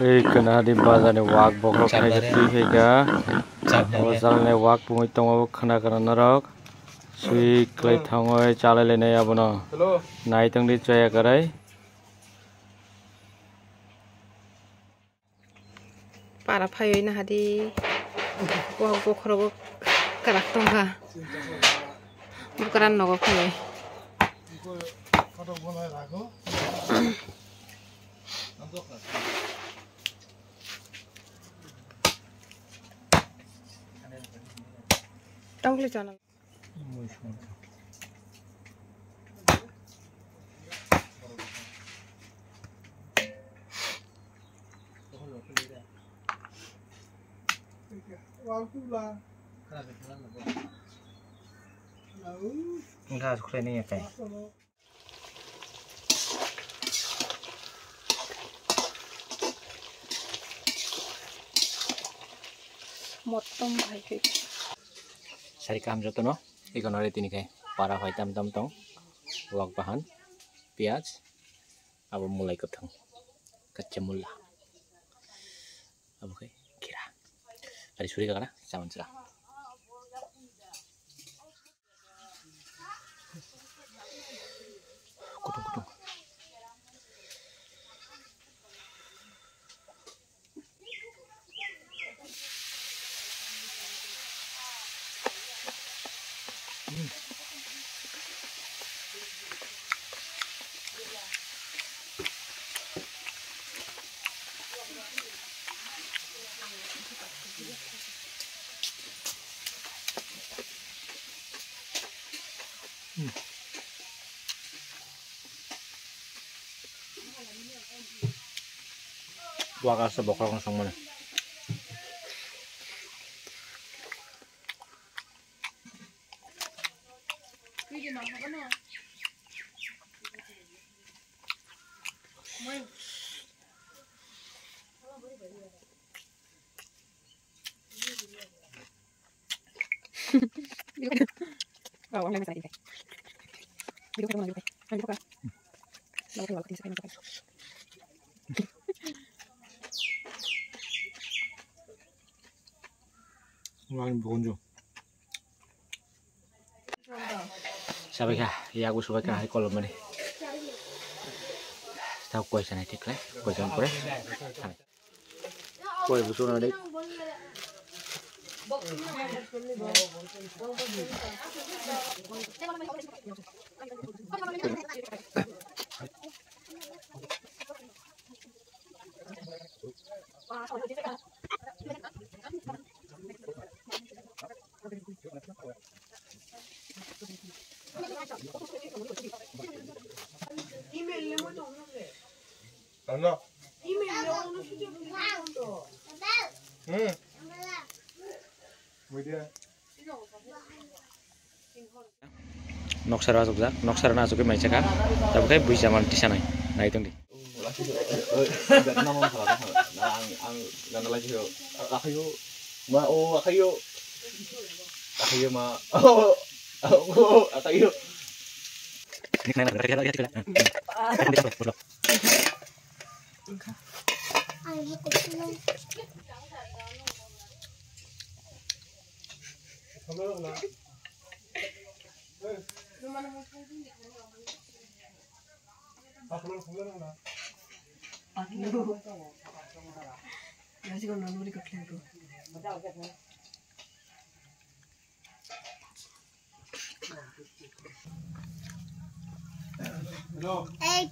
kena di bazar ni wak bokrok khai tui ga bazar ni wak pumui tongo khana kana narok sui klai thangoi chalai lenai abono nai tang di chaya karai para phayoi na hadi wak bokrok karak tongha bukaran nogo phayoi Tongli channel. Enggak suka ini ya kayak. Mottom bhai Sari kam joto no ikon ore tini kai para bhai tam tam tong wak bahan piaz abo mulai kethang kaccha mulla abo kai kira ari suri ka kana saman sira kutung kutung Wak asa bokrok sang mana Wow, ang lamig sa akin. Video ko naman ang video ka. Lawa ko din sa kanya. Wang bonjo sabi ka ya aku suka ka kalau mana tahu koi sana tik lah koi campur koi busur ada Ano? Email ako na siya dito. Noksar masuk za noksar na masuk ke mai cakap tapi kayak bisa manti sana nah itu nih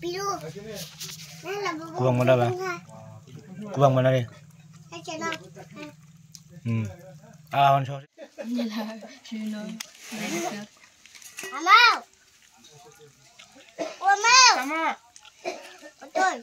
Pilu. Kubang mana lah? Kubang mana nih? Awan sorry. Amau. Amau. Sama. Betul.